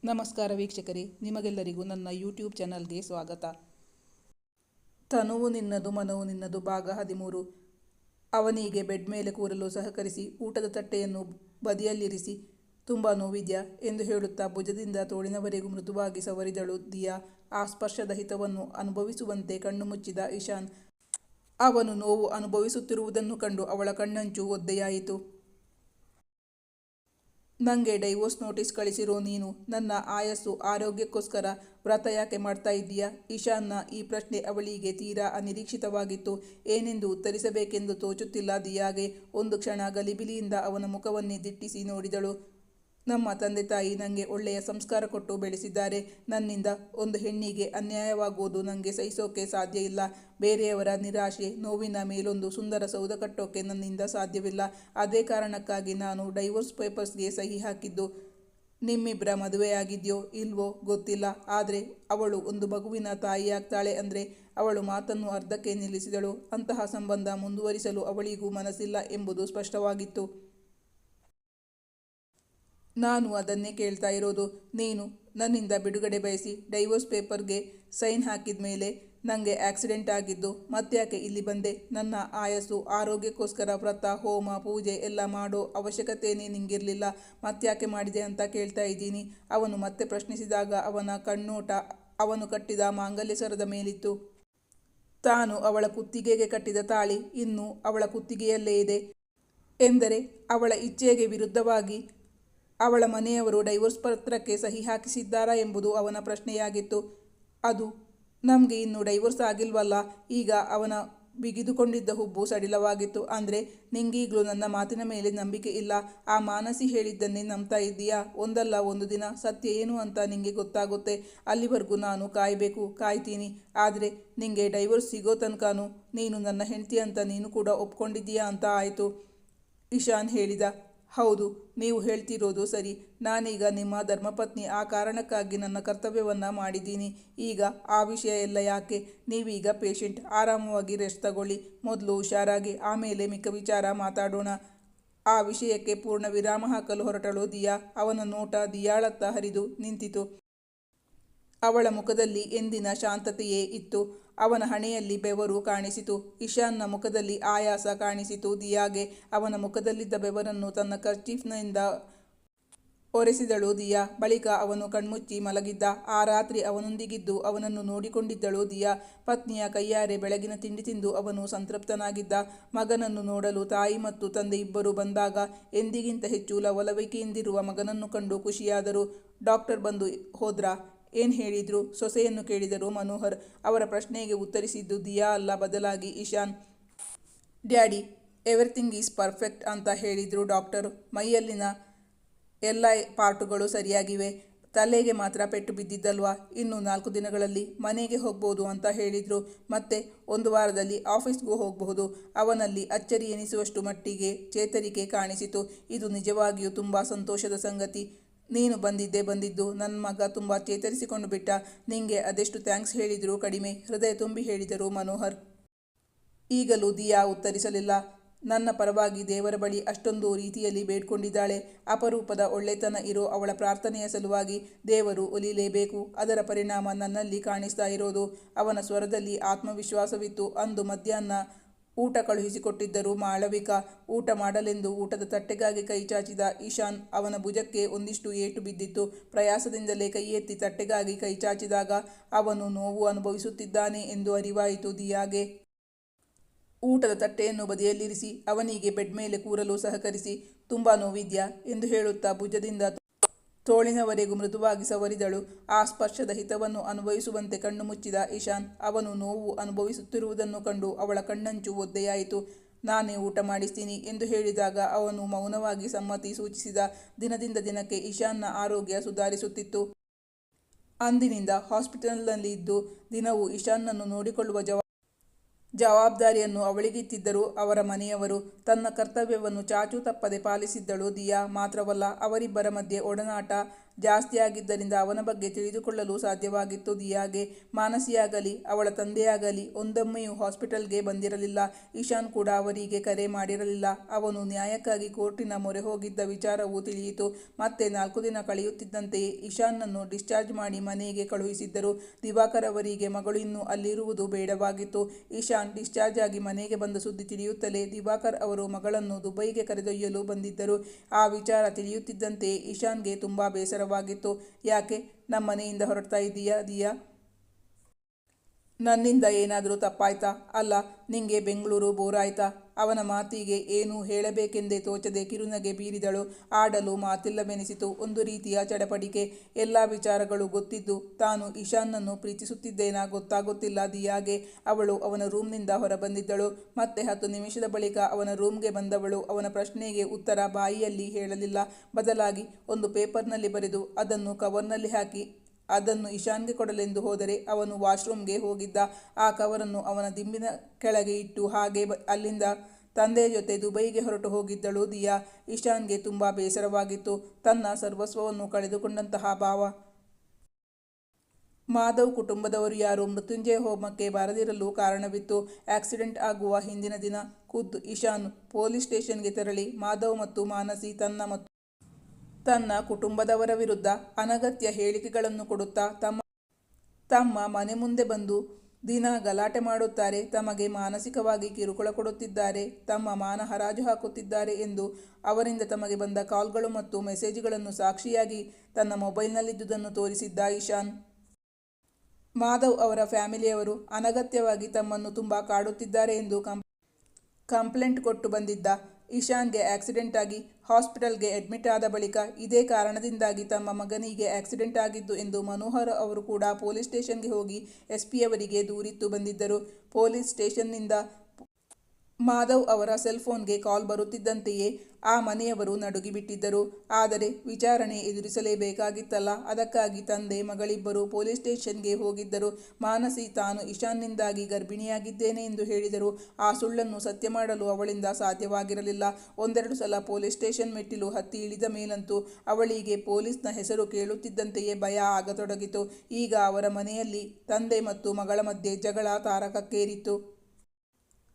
ನಮಸ್ಕಾರ ವೀಕ್ಷಕರೇ, ನಿಮಗೆಲ್ಲರಿಗೂ ನನ್ನ ಯೂಟ್ಯೂಬ್ ಚಾನಲ್ಗೆ ಸ್ವಾಗತ. ತನುವು ನಿನ್ನದು ಮನವು ನಿನ್ನದು ಭಾಗ 13. ಅವನಿಗೆ ಬೆಡ್ ಮೇಲೆ ಕೂರಲು ಸಹಕರಿಸಿ ಊಟದ ತಟ್ಟೆಯನ್ನು ಬದಿಯಲ್ಲಿರಿಸಿ ತುಂಬ ನೋವಿದ್ಯಾ ಎಂದು ಹೇಳುತ್ತಾ ಭುಜದಿಂದ ತೋಳಿನವರೆಗೂ ಮೃದುವಾಗಿ ಸವರಿದಳು ದಿಯಾ. ಆ ಸ್ಪರ್ಶದ ಹಿತವನ್ನು ಅನುಭವಿಸುವಂತೆ ಕಣ್ಣು ಮುಚ್ಚಿದ ಇಶಾನ್. ಅವನು ನೋವು ಅನುಭವಿಸುತ್ತಿರುವುದನ್ನು ಕಂಡು ಅವಳ ಕಣ್ಣಂಚು ಒದ್ದೆಯಾಯಿತು. ನನಗೆ ಡೈವೋರ್ಸ್ ನೋಟಿಸ್ ಕಳಿಸಿರೋ ನೀನು ನನ್ನ ಆಯಸ್ಸು ಆರೋಗ್ಯಕ್ಕೋಸ್ಕರ ವ್ರತ ಯಾಕೆ ಮಾಡ್ತಾ ಇದ್ದೀಯಾ? ಇಶಾನ್ನ ಈ ಪ್ರಶ್ನೆ ಅವಳಿಗೆ ತೀರಾ ಅನಿರೀಕ್ಷಿತವಾಗಿತ್ತು. ಏನೆಂದು ಉತ್ತರಿಸಬೇಕೆಂದು ತೋಚುತ್ತಿಲ್ಲ ದಿಯಾಗೆ. ಒಂದು ಕ್ಷಣ ಗಲಿಬಿಲಿಯಿಂದ ಅವನ ಮುಖವನ್ನೇ ದಿಟ್ಟಿಸಿ ನೋಡಿದಳು. ನಮ್ಮ ತಂದೆ ತಾಯಿ ನನಗೆ ಒಳ್ಳೆಯ ಸಂಸ್ಕಾರ ಕೊಟ್ಟು ಬೆಳೆಸಿದ್ದಾರೆ. ನನ್ನಿಂದ ಒಂದು ಹೆಣ್ಣಿಗೆ ಅನ್ಯಾಯವಾಗುವುದು ನನಗೆ ಸಹಿಸೋಕೆ ಸಾಧ್ಯ ಇಲ್ಲ. ಬೇರೆಯವರ ನಿರಾಶೆ ನೋವಿನ ಮೇಲೊಂದು ಸುಂದರ ಸೌಧ ಕಟ್ಟೋಕೆ ನನ್ನಿಂದ ಸಾಧ್ಯವಿಲ್ಲ. ಅದೇ ಕಾರಣಕ್ಕಾಗಿ ನಾನು ಡೈವೋರ್ಸ್ ಪೇಪರ್ಸ್ಗೆ ಸಹಿ ಹಾಕಿದ್ದು. ನಿಮ್ಮಿಬ್ಬರ ಮದುವೆಯಾಗಿದೆಯೋ ಇಲ್ವೋ ಗೊತ್ತಿಲ್ಲ, ಆದರೆ ಅವಳು ಒಂದು ಮಗುವಿನ ತಾಯಿಯಾಗ್ತಾಳೆ ಅಂದರೆ ಅವಳು ಮಾತನ್ನು ಅರ್ಧಕ್ಕೆ ನಿಲ್ಲಿಸಿದಳು. ಅಂತಹ ಸಂಬಂಧ ಮುಂದುವರಿಸಲು ಅವಳಿಗೂ ಮನಸ್ಸಿಲ್ಲ ಎಂಬುದು ಸ್ಪಷ್ಟವಾಗಿತ್ತು. ನಾನು ಅದನ್ನೇ ಕೇಳ್ತಾ ಇರೋದು. ನೀನು ನನ್ನಿಂದ ಬಿಡುಗಡೆ ಬಯಸಿ ಡೈವೋರ್ಸ್ ಪೇಪರ್ಗೆ ಸೈನ್ ಹಾಕಿದ ಮೇಲೆ ನನಗೆ ಆಕ್ಸಿಡೆಂಟ್ ಆಗಿದ್ದು. ಮತ್ತ್ಯಾಕೆ ಇಲ್ಲಿ ಬಂದೆ? ನನ್ನ ಆಯಸ್ಸು ಆರೋಗ್ಯಕ್ಕೋಸ್ಕರ ವ್ರತ ಹೋಮ ಪೂಜೆ ಎಲ್ಲ ಮಾಡೋ ಅವಶ್ಯಕತೆಯೇ ನಿಂಗಿರಲಿಲ್ಲ. ಮತ್ತ್ಯಾಕೆ ಮಾಡಿದೆ ಅಂತ ಕೇಳ್ತಾ ಇದ್ದೀನಿ. ಅವನು ಮತ್ತೆ ಪ್ರಶ್ನಿಸಿದಾಗ ಅವನ ಕಣ್ಣೋಟ ಅವನು ಕಟ್ಟಿದ ಮಾಂಗಲ್ಯ ಸರದ ಮೇಲಿತ್ತು. ತಾನು ಅವಳ ಕುತ್ತಿಗೆಗೆ ಕಟ್ಟಿದ ತಾಳಿ ಇನ್ನೂ ಅವಳ ಕುತ್ತಿಗೆಯಲ್ಲೇ ಇದೆ ಎಂದರೆ ಅವಳ ಇಚ್ಛೆಗೆ ವಿರುದ್ಧವಾಗಿ ಅವಳ ಮನೆಯವರು ಡೈವೋರ್ಸ್ ಪತ್ರಕ್ಕೆ ಸಹಿ ಹಾಕಿಸಿದ್ದಾರಾ ಎಂಬುದು ಅವನ ಪ್ರಶ್ನೆಯಾಗಿತ್ತು. ಅದು ನಮಗೆ ಇನ್ನೂ ಡೈವೋರ್ಸ್ ಆಗಿಲ್ವಲ್ಲ? ಈಗ ಅವನ ಬಿಗಿದುಕೊಂಡಿದ್ದ ಹುಬ್ಬು ಸಡಿಲವಾಗಿತ್ತು. ಅಂದರೆ ನಿಂಗೀಗಲೂ ನನ್ನ ಮಾತಿನ ಮೇಲೆ ನಂಬಿಕೆ ಇಲ್ಲ? ಆ ಮಾನಸಿ ಹೇಳಿದ್ದನ್ನೇ ನಂಬ್ತಾ ಇದ್ದೀಯಾ? ಒಂದಲ್ಲ ಒಂದು ದಿನ ಸತ್ಯ ಏನು ಅಂತ ನಿಂಗೆ ಗೊತ್ತಾಗುತ್ತೆ. ಅಲ್ಲಿವರೆಗೂ ನಾನು ಕಾಯಬೇಕು, ಕಾಯ್ತೀನಿ. ಆದರೆ ನಿಂಗೆ ಡೈವೋರ್ಸ್ ಸಿಗೋ ತನಕನೂ ನೀನು ನನ್ನ ಹೆಂಡತಿ ಅಂತ ನೀನು ಕೂಡ ಒಪ್ಕೊಂಡಿದ್ದೀಯಾ ಅಂತ ಆಯಿತು. ಇಶಾನ್ ಹೇಳಿದ. ಹೌದು, ನೀವು ಹೇಳ್ತಿರೋದು ಸರಿ. ನಾನೀಗ ನಿಮ್ಮ ಧರ್ಮಪತ್ನಿ. ಆ ಕಾರಣಕ್ಕಾಗಿ ನನ್ನ ಕರ್ತವ್ಯವನ್ನು ಮಾಡಿದ್ದೀನಿ. ಈಗ ಆ ವಿಷಯ ಎಲ್ಲ ಯಾಕೆ? ನೀವೀಗ ಪೇಷಂಟ್. ಆರಾಮವಾಗಿ ರೆಸ್ಟ್ ತಗೊಳ್ಳಿ. ಮೊದಲು ಹುಷಾರಾಗಿ, ಆಮೇಲೆ ಮಿಕ್ಕ ವಿಚಾರ ಮಾತಾಡೋಣ. ಆ ವಿಷಯಕ್ಕೆ ಪೂರ್ಣ ವಿರಾಮ ಹಾಕಲು ಹೊರಟಳು ದಿಯಾ. ಅವನ ನೋಟ ದಿಯಾಳತ್ತ ಹರಿದು ನಿಂತಿತು. ಅವಳ ಮುಖದಲ್ಲಿ ಎಂದಿನ ಶಾಂತತೆಯೇ ಇತ್ತು. ಅವನ ಹಣೆಯಲ್ಲಿ ಬೆವರು ಕಾಣಿಸಿತು. ಇಶಾನ್ನ ಮುಖದಲ್ಲಿ ಆಯಾಸ ಕಾಣಿಸಿತು ದಿಯಾಗೆ. ಅವನ ಮುಖದಲ್ಲಿದ್ದ ಬೆವರನ್ನು ತನ್ನ ಕರ್ಚೀಫ್ನಿಂದ ಒರೆಸಿದಳು ದಿಯಾ. ಬಳಿಕ ಅವನು ಕಣ್ಮುಚ್ಚಿ ಮಲಗಿದ್ದ. ಆ ರಾತ್ರಿ ಅವನೊಂದಿಗಿದ್ದು ಅವನನ್ನು ನೋಡಿಕೊಂಡಿದ್ದಳು ದಿಯಾ. ಪತ್ನಿಯ ಕೈಯಾರೆ ಬೆಳಗಿನ ತಿಂಡಿ ತಿಂದು ಅವನು ಸಂತೃಪ್ತನಾಗಿದ್ದ. ಮಗನನ್ನು ನೋಡಲು ತಾಯಿ ಮತ್ತು ತಂದೆ ಇಬ್ಬರು ಬಂದಾಗ ಎಂದಿಗಿಂತ ಹೆಚ್ಚು ಲವಲವಿಕೆಯಿಂದಿರುವ ಮಗನನ್ನು ಕಂಡು ಖುಷಿಯಾದರು. ಡಾಕ್ಟರ್ ಬಂದು ಹೋದ್ರಾ? ಏನು ಹೇಳಿದ್ರು? ಸೊಸೆಯನ್ನು ಕೇಳಿದರು ಮನೋಹರ್. ಅವರ ಪ್ರಶ್ನೆಗೆ ಉತ್ತರಿಸಿದ್ದು ದಿಯಾ ಅಲ್ಲ, ಬದಲಾಗಿ Ishan. Daddy, everything is perfect ಅಂತ ಹೇಳಿದ್ರು ಡಾಕ್ಟರು. ಮೈಯಲ್ಲಿನ ಎಲ್ಲ ಪಾರ್ಟುಗಳು ಸರಿಯಾಗಿವೆ. ತಲೆಗೆ ಮಾತ್ರ ಪೆಟ್ಟು ಬಿದ್ದಿದ್ದಲ್ವಾ? ಇನ್ನು 4 ದಿನಗಳಲ್ಲಿ ಮನೆಗೆ ಹೋಗ್ಬೋದು ಅಂತ ಹೇಳಿದ್ರು. ಮತ್ತೆ 1 ವಾರದಲ್ಲಿ ಆಫೀಸ್ಗೂ ಹೋಗಬಹುದು. ಅವನಲ್ಲಿ ಅಚ್ಚರಿ ಎನಿಸುವಷ್ಟು ಮಟ್ಟಿಗೆ ಚೇತರಿಕೆ ಕಾಣಿಸಿತು. ಇದು ನಿಜವಾಗಿಯೂ ತುಂಬ ಸಂತೋಷದ ಸಂಗತಿ. ನೀನು ಬಂದಿದ್ದು ನನ್ನ ಮಗ ತುಂಬ ಚೇತರಿಸಿಕೊಂಡು ಬಿಟ್ಟ. ನಿಂಗೆ ಅದೆಷ್ಟು ಥ್ಯಾಂಕ್ಸ್ ಹೇಳಿದರೂ ಕಡಿಮೆ, ಹೃದಯ ತುಂಬಿ ಹೇಳಿದರು ಮನೋಹರ್. ಈಗಲೂ ದಿಯಾ ಉತ್ತರಿಸಲಿಲ್ಲ. ನನ್ನ ಪರವಾಗಿ ದೇವರ ಬಳಿ ಅಷ್ಟೊಂದು ರೀತಿಯಲ್ಲಿ ಬೇಡ್ಕೊಂಡಿದ್ದಾಳೆ. ಅಪರೂಪದ ಒಳ್ಳೆತನ ಇರೋ ಅವಳ ಪ್ರಾರ್ಥನೆಯ ಸಲುವಾಗಿ ದೇವರು ಒಲಿಲೇಬೇಕು. ಅದರ ಪರಿಣಾಮ ನನ್ನಲ್ಲಿ ಕಾಣಿಸ್ತಾ ಇರೋದು. ಅವನ ಸ್ವರದಲ್ಲಿ ಆತ್ಮವಿಶ್ವಾಸವಿತ್ತು. ಅಂದು ಮಧ್ಯಾಹ್ನ ಊಟ ಕಳುಹಿಸಿಕೊಟ್ಟಿದ್ದರು ಮಾಳವಿಕಾ. ಊಟ ಮಾಡಲೆಂದು ಊಟದ ತಟ್ಟೆಗಾಗಿ ಕೈ ಚಾಚಿದ ಇಶಾನ್. ಅವನ ಭುಜಕ್ಕೆ ಒಂದಿಷ್ಟು ಏಟು ಬಿದ್ದಿತ್ತು. ಪ್ರಯಾಸದಿಂದಲೇ ಕೈ ಎತ್ತಿ ತಟ್ಟೆಗಾಗಿ ಕೈ ಚಾಚಿದಾಗ ಅವನು ನೋವು ಅನುಭವಿಸುತ್ತಿದ್ದಾನೆ ಎಂದು ಅರಿವಾಯಿತು ದಿಯಾಗೆ. ಊಟದ ತಟ್ಟೆಯನ್ನು ಬದಿಯಲ್ಲಿರಿಸಿ ಅವನಿಗೆ ಬೆಡ್ ಮೇಲೆ ಕೂರಲು ಸಹಕರಿಸಿ ತುಂಬ ನೋವಿದ್ಯಾ ಎಂದು ಹೇಳುತ್ತಾ ಭುಜದಿಂದ ತೋಳಿನವರೆಗೂ ಮೃದುವಾಗಿ ಸವರಿದಳು. ಆ ಸ್ಪರ್ಶದ ಹಿತವನ್ನು ಅನುಭವಿಸುವಂತೆ ಕಣ್ಣು ಮುಚ್ಚಿದ ಇಶಾನ್. ಅವನು ನೋವು ಅನುಭವಿಸುತ್ತಿರುವುದನ್ನು ಕಂಡು ಅವಳ ಕಣ್ಣಂಚು ಒದ್ದೆಯಾಯಿತು. ನಾನೇ ಊಟ ಮಾಡಿಸ್ತೀನಿ ಎಂದು ಹೇಳಿದಾಗ ಅವನು ಮೌನವಾಗಿ ಸಮ್ಮತಿ ಸೂಚಿಸಿದ. ದಿನದಿಂದ ದಿನಕ್ಕೆ ಇಶಾನ್ನ ಆರೋಗ್ಯ ಸುಧಾರಿಸುತ್ತಿತ್ತು. ಅಂದಿನಿಂದ ಹಾಸ್ಪಿಟಲ್ನಲ್ಲಿದ್ದು ದಿನವೂ ಇಶಾನ್ನನ್ನು ನೋಡಿಕೊಳ್ಳುವ ಜವಾಬ್ದಾರಿಯನ್ನು ಅವಳಿಗಿತ್ತಿದ್ದರು ಅವರ ಮನೆಯವರು. ತನ್ನ ಕರ್ತವ್ಯವನ್ನು ಚಾಚೂ ತಪ್ಪದೆ ಪಾಲಿಸಿದ್ದಳು ದಿಯಾ. ಮಾತ್ರವಲ್ಲ, ಅವರಿಬ್ಬರ ಮಧ್ಯೆ ಒಡನಾಟ ಜಾಸ್ತಿ ಆಗಿದ್ದರಿಂದ ಅವನ ಬಗ್ಗೆ ತಿಳಿದುಕೊಳ್ಳಲು ಸಾಧ್ಯವಾಗಿತ್ತು. ದಿಯಾಗೆ ಮಾನಸಿಯಾಗಲಿ ಅವಳ ತಂದೆಯಾಗಲಿ ಒಂದೊಮ್ಮೆಯೂ ಹಾಸ್ಪಿಟಲ್ಗೆ ಬಂದಿರಲಿಲ್ಲ. ಇಶಾನ್ ಕೂಡ ಅವರಿಗೆ ಕರೆ ಮಾಡಿರಲಿಲ್ಲ. ಅವನು ನ್ಯಾಯಕ್ಕಾಗಿ ಕೋರ್ಟಿನ ಮೊರೆ ಹೋಗಿದ್ದ ವಿಚಾರವೂ ತಿಳಿಯಿತು. ಮತ್ತೆ 4 ದಿನ ಕಳೆಯುತ್ತಿದ್ದಂತೆಯೇ ಇಶಾನ್ನನ್ನು ಡಿಸ್ಚಾರ್ಜ್ ಮಾಡಿ ಮನೆಗೆ ಕಳುಹಿಸಿದ್ದರು. ದಿವಾಕರ್ ಅವರಿಗೆ ಮಗಳು ಇನ್ನೂ ಅಲ್ಲಿರುವುದು ಬೇಡವಾಗಿತ್ತು. ಇಶಾನ್ ಡಿಸ್ಚಾರ್ಜ್ ಆಗಿ ಮನೆಗೆ ಬಂದ ಸುದ್ದಿ ತಿಳಿಯುತ್ತಲೇ ದಿವಾಕರ್ ಅವರು ಮಗಳನ್ನು ದುಬೈಗೆ ಕರೆದೊಯ್ಯಲು ಬಂದಿದ್ದರು. ಆ ವಿಚಾರ ತಿಳಿಯುತ್ತಿದ್ದಂತೆಯೇ ಇಶಾನ್ಗೆ ತುಂಬ ಬೇಸರವಾಗಿತ್ತು. ಯಾಕೆ ನಮ್ಮನೆಯಿಂದ ಹೊರಡ್ತಾ ಇದ್ದೀಯಾ ದಿಯಾ? ನನ್ನಿಂದ ಏನಾದರೂ ತಪ್ಪಾಯ್ತಾ? ಅಲ್ಲ, ನಿಂಗೆ ಬೆಂಗಳೂರು ಬೋರ್ ಆಯ್ತಾ? ಅವನ ಮಾತಿಗೆ ಏನೂ ಹೇಳಬೇಕೆಂದೇ ತೋಚದೆ ಕಿರುನಗೆ ಬೀರಿದಳು. ಆಡಲು ಮಾತಿಲ್ಲವೆನಿಸಿತು. ಒಂದು ರೀತಿಯ ಚಡಪಡಿಕೆ. ಎಲ್ಲ ವಿಚಾರಗಳು ಗೊತ್ತಿದ್ದು ತಾನು ಇಶಾನ್ನನ್ನು ಪ್ರೀತಿಸುತ್ತಿದ್ದೇನಾ ಗೊತ್ತಾಗುತ್ತಿಲ್ಲ ದಿಯಾಗೆ. ಅವಳು ಅವನ ರೂಮ್ನಿಂದ ಹೊರಬಂದಿದ್ದಳು. ಮತ್ತೆ 10 ನಿಮಿಷದ ಬಳಿಕ ಅವನ ರೂಮ್ಗೆ ಬಂದವಳು ಅವನ ಪ್ರಶ್ನೆಗೆ ಉತ್ತರ ಬಾಯಿಯಲ್ಲಿ ಹೇಳಲಿಲ್ಲ. ಬದಲಾಗಿ ಒಂದು ಪೇಪರ್ನಲ್ಲಿ ಬರೆದು ಅದನ್ನು ಕವರ್ನಲ್ಲಿ ಹಾಕಿ ಅದನ್ನು ಇಶಾನ್ಗೆ ಕೊಡಲೆಂದು ಹೋದರೆ ಅವನು ವಾಶ್ರೂಮ್ಗೆ ಹೋಗಿದ್ದ. ಆ ಕವರನ್ನು ಅವನ ದಿಂಬಿನ ಕೆಳಗೆ ಇಟ್ಟು ಹಾಗೆ ಅಲ್ಲಿಂದ ತಂದೆಯ ಜೊತೆ ದುಬೈಗೆ ಹೊರಟು ಹೋಗಿದ್ದಳು ದಿಯಾ. ಇಶಾನ್ಗೆ ತುಂಬ ಬೇಸರವಾಗಿತ್ತು. ತನ್ನ ಸರ್ವಸ್ವವನ್ನು ಕಳೆದುಕೊಂಡಂತಹ ಭಾವ. ಮಾಧವ್ ಕುಟುಂಬದವರು ಯಾರೂ ಮೃತ್ಯುಂಜಯ ಹೋಮಕ್ಕೆ ಬಾರದಿರಲು ಕಾರಣವಿತ್ತು. ಆಕ್ಸಿಡೆಂಟ್ ಆಗುವ ಹಿಂದಿನ ದಿನ ಖುದ್ದು ಇಶಾನ್ ಪೊಲೀಸ್ ಸ್ಟೇಷನ್ಗೆ ತೆರಳಿ ಮಾಧವ್ ಮತ್ತು ಮಾನಸಿ ತನ್ನ ಕುಟುಂಬದವರ ವಿರುದ್ಧ ಅನಗತ್ಯ ಹೇಳಿಕೆಗಳನ್ನು ಕೊಡುತ್ತಾ ತಮ್ಮ ಮನೆ ಮುಂದೆ ಬಂದು ದಿನ ಗಲಾಟೆ ಮಾಡುತ್ತಾರೆ, ತಮಗೆ ಮಾನಸಿಕವಾಗಿ ಕಿರುಕುಳ ಕೊಡುತ್ತಿದ್ದಾರೆ, ತಮ್ಮ ಮಾನ ಹರಾಜು ಹಾಕುತ್ತಿದ್ದಾರೆ ಎಂದು ಅವರಿಂದ ತಮಗೆ ಬಂದ ಕಾಲ್ಗಳು ಮತ್ತು ಮೆಸೇಜ್ಗಳನ್ನು ಸಾಕ್ಷಿಯಾಗಿ ತನ್ನ ಮೊಬೈಲ್ನಲ್ಲಿದ್ದುದನ್ನು ತೋರಿಸಿದ್ದ ಇಶಾನ್. ಮಾಧವ್ ಅವರ ಫ್ಯಾಮಿಲಿಯವರು ಅನಗತ್ಯವಾಗಿ ತಮ್ಮನ್ನು ತುಂಬ ಕಾಡುತ್ತಿದ್ದಾರೆ ಎಂದು ಕಂಪ್ಲೇಂಟ್ ಕೊಟ್ಟು ಬಂದಿದ್ದ. ಇಶಾನ್ಗೆ ಆಕ್ಸಿಡೆಂಟ್ ಆಗಿ ಹಾಸ್ಪಿಟಲ್ಗೆ ಅಡ್ಮಿಟ್ ಆದ ಬಳಿಕ ಇದೇ ಕಾರಣದಿಂದಾಗಿ ತಮ್ಮ ಮಗನಿಗೆ ಆಕ್ಸಿಡೆಂಟ್ ಆಗಿದ್ದು ಎಂದು ಮನೋಹರ್ ಅವರು ಕೂಡ ಪೊಲೀಸ್ ಸ್ಟೇಷನ್ಗೆ ಹೋಗಿ ಎಸ್ಪಿಯವರಿಗೆ ದೂರಿತ್ತು ಬಂದಿದ್ದರು. ಪೊಲೀಸ್ ಸ್ಟೇಷನ್ನಿಂದ ಮಾಧವ್ ಅವರ ಸೆಲ್ಫೋನ್ಗೆ ಕಾಲ್ ಬರುತ್ತಿದ್ದಂತೆಯೇ ಆ ಮನೆಯವರು ನಡುಗಿಬಿಟ್ಟಿದ್ದರು. ಆದರೆ ವಿಚಾರಣೆ ಎದುರಿಸಲೇಬೇಕಾಗಿತ್ತಲ್ಲ, ಅದಕ್ಕಾಗಿ ತಂದೆ ಮಗಳಿಬ್ಬರು ಪೊಲೀಸ್ ಸ್ಟೇಷನ್ಗೆ ಹೋಗಿದ್ದರು. ಮಾನಸಿ ತಾನು ಇಶಾನ್ನಿಂದಾಗಿ ಗರ್ಭಿಣಿಯಾಗಿದ್ದೇನೆ ಎಂದು ಹೇಳಿದರು. ಆ ಸುಳ್ಳನ್ನು ಸತ್ಯ ಮಾಡಲು ಅವಳಿಂದ ಸಾಧ್ಯವಾಗಿರಲಿಲ್ಲ. ಒಂದೆರಡು ಸಲ ಪೊಲೀಸ್ ಸ್ಟೇಷನ್ ಮೆಟ್ಟಿಲು ಹತ್ತಿ ಇಳಿದ ಮೇಲಂತೂ ಅವಳಿಗೆ ಪೊಲೀಸ್ನ ಹೆಸರು ಕೇಳುತ್ತಿದ್ದಂತೆಯೇ ಭಯ ಆಗತೊಡಗಿತು. ಈಗ ಅವರ ಮನೆಯಲ್ಲಿ ತಂದೆ ಮತ್ತು ಮಗಳ ಮಧ್ಯೆ ಜಗಳ ತಾರಕಕ್ಕೇರಿತ್ತು.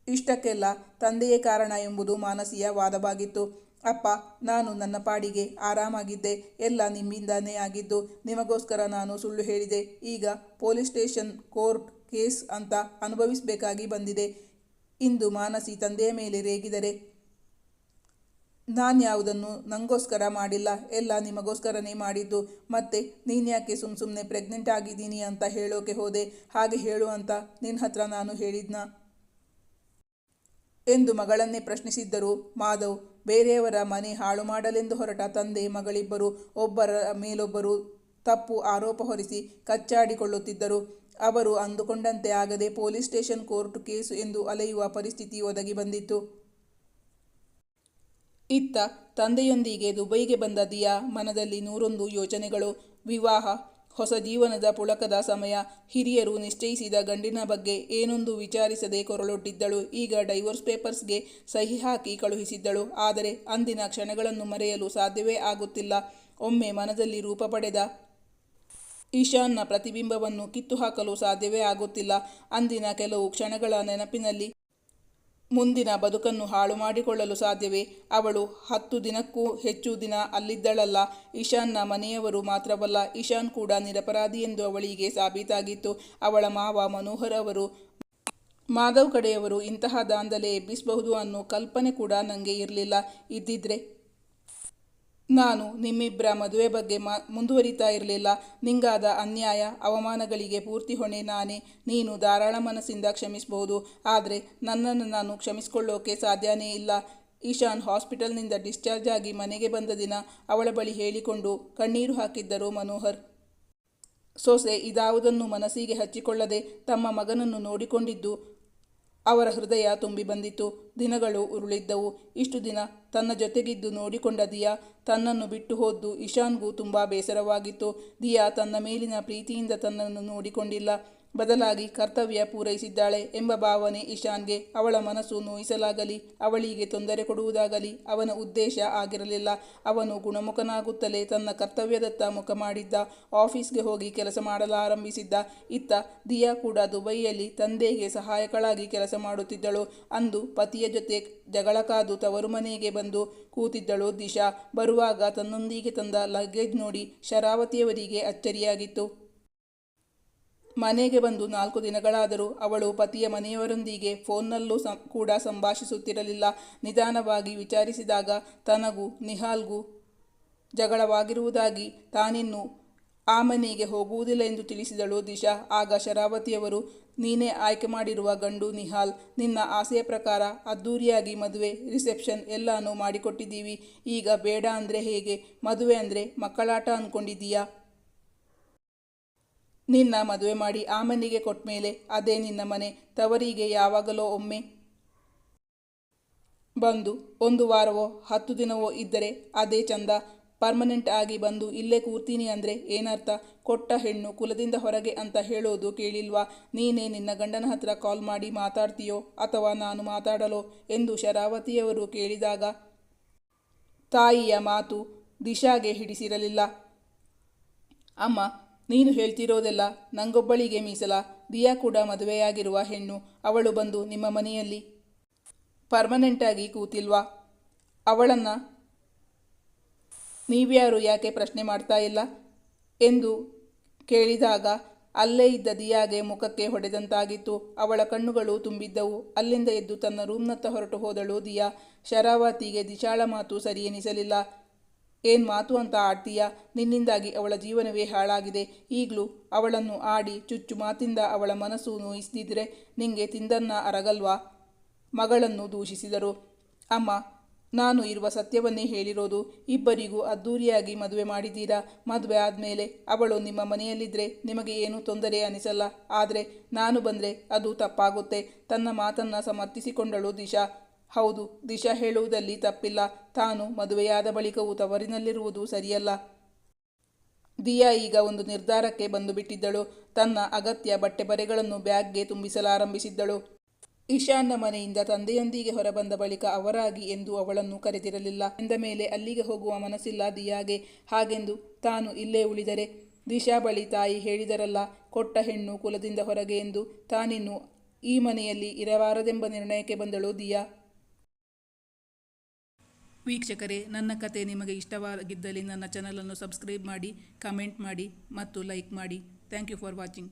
ಇಷ್ಟಕ್ಕೆಲ್ಲ ತಂದೆಯೇ ಕಾರಣ ಎಂಬುದು ಮಾನಸಿಯ ವಾದವಾಗಿತ್ತು. ಅಪ್ಪ, ನಾನು ನನ್ನ ಪಾಡಿಗೆ ಆರಾಮಾಗಿದ್ದೆ, ಎಲ್ಲ ನಿಮ್ಮಿಂದಾನೇ ಆಗಿದ್ದು. ನಿಮಗೋಸ್ಕರ ನಾನು ಸುಳ್ಳು ಹೇಳಿದೆ. ಈಗ ಪೊಲೀಸ್ ಸ್ಟೇಷನ್, ಕೋರ್ಟ್ ಕೇಸ್ ಅಂತ ಅನುಭವಿಸಬೇಕಾಗಿ ಬಂದಿದೆ. ಇಂದು ಮಾನಸಿ ತಂದೆಯ ಮೇಲೆ ರೇಗಿದರೆ ನಾನ್ಯಾವುದನ್ನು ನಂಗೋಸ್ಕರ ಮಾಡಿಲ್ಲ, ಎಲ್ಲ ನಿಮಗೋಸ್ಕರನೇ ಮಾಡಿದ್ದು. ಮತ್ತೆ ನೀನ್ಯಾಕೆ ಸುಮ್ಮನೆ ಪ್ರೆಗ್ನೆಂಟ್ ಆಗಿದ್ದೀನಿ ಅಂತ ಹೇಳೋಕೆ ಹೋದೆ? ಹಾಗೆ ಹೇಳು ಅಂತ ನಿನ್ನ ಹತ್ರ ನಾನು ಹೇಳಿದ್ನಾ ಎಂದು ಮಗಳನ್ನೇ ಪ್ರಶ್ನಿಸಿದ್ದರು ಮಾಧವ್. ಬೇರೆಯವರ ಮನೆ ಹಾಳು ಮಾಡಲೆಂದು ಹೊರಟ ತಂದೆ ಮಗಳಿಬ್ಬರು ಒಬ್ಬರ ಮೇಲೊಬ್ಬರು ತಪ್ಪು ಆರೋಪ ಹೊರಿಸಿ ಕಚ್ಚಾಡಿಕೊಳ್ಳುತ್ತಿದ್ದರು. ಅವರು ಅಂದುಕೊಂಡಂತೆ ಆಗದೆ ಪೊಲೀಸ್ ಸ್ಟೇಷನ್, ಕೋರ್ಟ್ ಕೇಸು ಎಂದು ಅಲೆಯುವ ಪರಿಸ್ಥಿತಿ ಒದಗಿ ಬಂದಿತ್ತು. ಇತ್ತ ತಂದೆಯೊಂದಿಗೆ ದುಬೈಗೆ ಬಂದ ದಿಯಾ ಮನದಲ್ಲಿ 101 ಯೋಚನೆಗಳು. ವಿವಾಹ, ಹೊಸ ಜೀವನದ ಪುಳಕದ ಸಮಯ. ಹಿರಿಯರು ನಿಶ್ಚಯಿಸಿದ ಗಂಡಿನ ಬಗ್ಗೆ ಏನೊಂದು ವಿಚಾರಿಸದೆ ಕೊರಳೊಡ್ಡಿದ್ದಳು. ಈಗ ಡೈವೋರ್ಸ್ ಪೇಪರ್ಸ್ಗೆ ಸಹಿ ಹಾಕಿ ಕಳುಹಿಸಿದ್ದಳು. ಆದರೆ ಅಂದಿನ ಕ್ಷಣಗಳನ್ನು ಮರೆಯಲು ಸಾಧ್ಯವೇ ಆಗುತ್ತಿಲ್ಲ. ಒಮ್ಮೆ ಮನದಲ್ಲಿ ರೂಪ ಪಡೆದ ಇಶಾನ್ನ ಪ್ರತಿಬಿಂಬವನ್ನು ಕಿತ್ತು ಹಾಕಲು ಸಾಧ್ಯವೇ ಆಗುತ್ತಿಲ್ಲ. ಅಂದಿನ ಕೆಲವು ಕ್ಷಣಗಳ ನೆನಪಿನಲ್ಲಿ ಮುಂದಿನ ಬದುಕನ್ನು ಹಾಳು ಮಾಡಿಕೊಳ್ಳಲು ಸಾಧ್ಯವೇ? ಅವಳು 10 ದಿನಕ್ಕೂ ಹೆಚ್ಚು ದಿನ ಅಲ್ಲಿದ್ದಳಲ್ಲ. ಇಶಾನ್ನ ಮನೆಯವರು ಮಾತ್ರವಲ್ಲ, ಇಶಾನ್ ಕೂಡ ನಿರಪರಾಧಿ ಎಂದು ಅವಳಿಗೆ ಸಾಬೀತಾಗಿತ್ತು. ಅವಳ ಮಾವ ಮನೋಹರ್ ಅವರು, ಮಾಧವ್ ಕಡೆಯವರು ಇಂತಹ ದಾಂಧಲೆ ಎಬ್ಬಿಸಬಹುದು ಅನ್ನೋ ಕಲ್ಪನೆ ಕೂಡ ನನಗೆ ಇರಲಿಲ್ಲ. ಇದ್ದಿದ್ರೆ ನಾನು ನಿಮ್ಮಿಬ್ಬರ ಮದುವೆ ಬಗ್ಗೆ ಮುಂದುವರಿತಾ ಇರಲಿಲ್ಲ. ನಿಂಗಾದ ಅನ್ಯಾಯ, ಅವಮಾನಗಳಿಗೆ ಪೂರ್ತಿ ಹೊಣೆ ನಾನೇ. ನೀನು ಧಾರಾಳ ಮನಸ್ಸಿಂದ ಕ್ಷಮಿಸಬಹುದು, ಆದರೆ ನನ್ನನ್ನು ನಾನು ಕ್ಷಮಿಸಿಕೊಳ್ಳೋಕೆ ಸಾಧ್ಯನೇ ಇಲ್ಲ. ಇಶಾನ್ ಹಾಸ್ಪಿಟಲ್ನಿಂದ ಡಿಸ್ಚಾರ್ಜ್ ಆಗಿ ಮನೆಗೆ ಬಂದ ದಿನ ಅವಳ ಬಳಿ ಹೇಳಿಕೊಂಡು ಕಣ್ಣೀರು ಹಾಕಿದ್ದರು ಮನೋಹರ್. ಸೊಸೆ ಇದಾವುದನ್ನು ಮನಸ್ಸಿಗೆ ಹಚ್ಚಿಕೊಳ್ಳದೆ ತಮ್ಮ ಮಗನನ್ನು ನೋಡಿಕೊಂಡಿದ್ದು ಅವರ ಹೃದಯ ತುಂಬಿ ಬಂದಿತು. ದಿನಗಳು ಉರುಳಿದ್ದವು. ಇಷ್ಟು ದಿನ ತನ್ನ ಜೊತೆಗಿದ್ದು ನೋಡಿಕೊಂಡ ದಿಯಾ ತನ್ನನ್ನು ಬಿಟ್ಟು ಹೋದ್ದು ಇಶಾನ್ಗೂ ತುಂಬ ಬೇಸರವಾಗಿತ್ತು. ದಿಯಾ ತನ್ನ ಮೇಲಿನ ಪ್ರೀತಿಯಿಂದ ತನ್ನನ್ನು ನೋಡಿಕೊಂಡಿಲ್ಲ. ಬದಲಾಗಿ ಕರ್ತವ್ಯ ಪೂರೈಸಿದ್ದಾಳೆ ಎಂಬ ಭಾವನೆ ಇಶಾನ್ಗೆ. ಅವಳ ಮನಸ್ಸು ನೋಯಿಸಲಾಗಲಿ, ಅವಳಿಗೆ ತೊಂದರೆ ಕೊಡುವುದಾಗಲಿ ಅವನ ಉದ್ದೇಶ ಆಗಿರಲಿಲ್ಲ. ಅವನು ಗುಣಮುಖನಾಗುತ್ತಲೇ ತನ್ನ ಕರ್ತವ್ಯದತ್ತ ಮುಖ ಮಾಡಿದ್ದ. ಆಫೀಸ್ಗೆ ಹೋಗಿ ಕೆಲಸ ಮಾಡಲಾರಂಭಿಸಿದ್ದ. ಇತ್ತ ದಿಯಾ ಕೂಡ ದುಬೈಯಲ್ಲಿ ತಂದೆಗೆ ಸಹಾಯಕಳಾಗಿ ಕೆಲಸ ಮಾಡುತ್ತಿದ್ದಳು. ಅಂದು ಪತಿಯ ಜೊತೆ ಜಗಳ ಕಾದು ತವರು ಮನೆಗೆ ಬಂದು ಕೂತಿದ್ದಳು ದಿಶಾ. ಬರುವಾಗ ತನ್ನೊಂದಿಗೆ ತಂದ ಲಗೇಜ್ ನೋಡಿ ಶರಾವತಿಯವರಿಗೆ ಅಚ್ಚರಿಯಾಗಿತ್ತು. ಮನೆಗೆ ಬಂದು 4 ದಿನಗಳಾದರೂ ಅವಳು ಪತಿಯ ಮನೆಯವರೊಂದಿಗೆ ಫೋನ್ನಲ್ಲೂ ಕೂಡ ಸಂಭಾಷಿಸುತ್ತಿರಲಿಲ್ಲ. ನಿಧಾನವಾಗಿ ವಿಚಾರಿಸಿದಾಗ ತನಗೂ ನಿಹಾಲ್ಗೂ ಜಗಳವಾಗಿರುವುದಾಗಿ, ತಾನಿನ್ನು ಆ ಮನೆಗೆ ಹೋಗುವುದಿಲ್ಲ ಎಂದು ತಿಳಿಸಿದಳು ದಿಶಾ. ಆಗ ಶರಾವತಿಯವರು, ನೀನೇ ಆಯ್ಕೆ ಮಾಡಿರುವ ಗಂಡು ನಿಹಾಲ್. ನಿನ್ನ ಆಸೆಯ ಪ್ರಕಾರ ಅದ್ದೂರಿಯಾಗಿ ಮದುವೆ, ರಿಸೆಪ್ಷನ್ ಎಲ್ಲಾನು ಮಾಡಿಕೊಟ್ಟಿದ್ದೀವಿ. ಈಗ ಬೇಡ ಅಂದರೆ ಹೇಗೆ? ಮದುವೆ ಅಂದರೆ ಮಕ್ಕಳಾಟ ಅಂದ್ಕೊಂಡಿದ್ದೀಯಾ? ನಿನ್ನ ಮದುವೆ ಮಾಡಿ ಆ ಮನೆಗೆ ಕೊಟ್ಮೇಲೆ ಅದೇ ನಿನ್ನ ಮನೆ. ತವರಿಗೆ ಯಾವಾಗಲೋ ಒಮ್ಮೆ ಬಂದು 1 ವಾರವೋ 10 ದಿನವೋ ಇದ್ದರೆ ಅದೇ ಚಂದ. ಪರ್ಮನೆಂಟ್ ಆಗಿ ಬಂದು ಇಲ್ಲೇ ಕೂರ್ತೀನಿ ಅಂದರೆ ಏನರ್ಥ? ಕೊಟ್ಟ ಹೆಣ್ಣು ಕುಲದಿಂದ ಹೊರಗೆ ಅಂತ ಹೇಳೋದು ಕೇಳಿಲ್ವಾ? ನೀನೇ ನಿನ್ನ ಗಂಡನ ಹತ್ರ ಕಾಲ್ ಮಾಡಿ ಮಾತಾಡ್ತೀಯೋ ಅಥವಾ ನಾನು ಮಾತಾಡಲೋ ಎಂದು ಶರಾವತಿಯವರು ಕೇಳಿದಾಗ ತಾಯಿಯ ಮಾತು ದಿಶಾಗೆ ಹಿಡಿಸಿರಲಿಲ್ಲ. ಅಮ್ಮ, ನೀನು ಹೇಳ್ತಿರೋದೆಲ್ಲ ನಂಗೊಬ್ಬಳಿಗೆ ಮೀಸಲ? ದಿಯಾ ಕೂಡ ಮದುವೆಯಾಗಿರುವ ಹೆಣ್ಣು. ಅವಳು ಬಂದು ನಿಮ್ಮ ಮನೆಯಲ್ಲಿ ಪರ್ಮನೆಂಟಾಗಿ ಕೂತಿಲ್ವಾ? ಅವಳನ್ನು ನೀವ್ಯಾರು ಯಾಕೆ ಪ್ರಶ್ನೆ ಮಾಡ್ತಾ ಇಲ್ಲ ಎಂದು ಕೇಳಿದಾಗ ಅಲ್ಲೇ ಇದ್ದ ದಿಯಾಗೆ ಮುಖಕ್ಕೆ ಹೊಡೆದಂತಾಗಿತ್ತು. ಅವಳ ಕಣ್ಣುಗಳು ತುಂಬಿದ್ದವು. ಅಲ್ಲಿಂದ ಎದ್ದು ತನ್ನ ರೂಮ್ನತ್ತ ಹೊರಟು ಹೋದಳು ದಿಯಾ. ಶರಾವತಿಗೆ ದಿಶಾಳ ಮಾತು ಸರಿ ಎನಿಸಲಿಲ್ಲ. ಏನ್ ಮಾತು ಅಂತ ಆಡ್ತೀಯಾ? ನಿನ್ನಿಂದಾಗಿ ಅವಳ ಜೀವನವೇ ಹಾಳಾಗಿದೆ. ಈಗಲೂ ಅವಳನ್ನು ಆಡಿ ಚುಚ್ಚು ಮಾತಿಂದ ಅವಳ ಮನಸ್ಸು ನೋಯಿಸಿದ್ರೆ ನಿಂಗೆ ತಿಂದನ್ನ ಅರಗಲ್ವಾ? ಮಗಳನ್ನು ದೂಷಿಸಿದರು. ಅಮ್ಮ, ನಾನು ಇರುವ ಸತ್ಯವನ್ನೇ ಹೇಳಿರೋದು. ಇಬ್ಬರಿಗೂ ಅದ್ದೂರಿಯಾಗಿ ಮದುವೆ ಮಾಡಿದ್ದೀರಾ. ಮದುವೆ ಆದಮೇಲೆ ಅವಳು ನಿಮ್ಮ ಮನೆಯಲ್ಲಿದ್ದರೆ ನಿಮಗೆ ಏನೂ ತೊಂದರೆ ಅನಿಸಲ್ಲ. ಆದರೆ ನಾನು ಬಂದರೆ ಅದು ತಪ್ಪಾಗುತ್ತೆ. ತನ್ನ ಮಾತನ್ನು ಸಮರ್ಥಿಸಿಕೊಂಡಳು ದಿಶಾ. ಹೌದು, ದಿಶಾ ಹೇಳುವುದಲ್ಲಿ ತಪ್ಪಿಲ್ಲ. ತಾನು ಮದುವೆಯಾದ ಬಳಿಕವೂ ತವರಿನಲ್ಲಿರುವುದು ಸರಿಯಲ್ಲ. ದಿಯಾ ಈಗ ಒಂದು ನಿರ್ಧಾರಕ್ಕೆ ಬಂದು ಬಿಟ್ಟಿದ್ದಳು. ತನ್ನ ಅಗತ್ಯ ಬಟ್ಟೆ ಬರೆಗಳನ್ನು ಬ್ಯಾಗ್ಗೆ ತುಂಬಿಸಲಾರಂಭಿಸಿದ್ದಳು. ಇಶಾನ್ನ ಮನೆಯಿಂದ ತಂದೆಯೊಂದಿಗೆ ಹೊರಬಂದ ಬಳಿಕ ಅವರಾಗಿ ಎಂದು ಅವಳನ್ನು ಕರೆದಿರಲಿಲ್ಲ. ಎಂದ ಮೇಲೆ ಅಲ್ಲಿಗೆ ಹೋಗುವ ಮನಸ್ಸಿಲ್ಲ ದಿಯಾಗೆ. ಹಾಗೆಂದು ತಾನು ಇಲ್ಲೇ ಉಳಿದರೆ? ದಿಶಾ ಬಳಿ ತಾಯಿ ಹೇಳಿದರಲ್ಲ, ಕೊಟ್ಟ ಹೆಣ್ಣು ಕುಲದಿಂದ ಹೊರಗೆ ಎಂದು. ತಾನಿನ್ನು ಈ ಮನೆಯಲ್ಲಿ ಇರಬಾರದೆಂಬ ನಿರ್ಣಯಕ್ಕೆ ಬಂದಳು ದಿಯಾ. ವೀಕ್ಷಕರೇ, ನನ್ನ ಕತೆ ನಿಮಗೆ ಇಷ್ಟವಾಗಿದ್ದಲ್ಲಿ ನನ್ನ ಚಾನಲನ್ನು ಸಬ್ಸ್ಕ್ರೈಬ್ ಮಾಡಿ, ಕಮೆಂಟ್ ಮಾಡಿ ಮತ್ತು ಲೈಕ್ ಮಾಡಿ. Thank you for watching.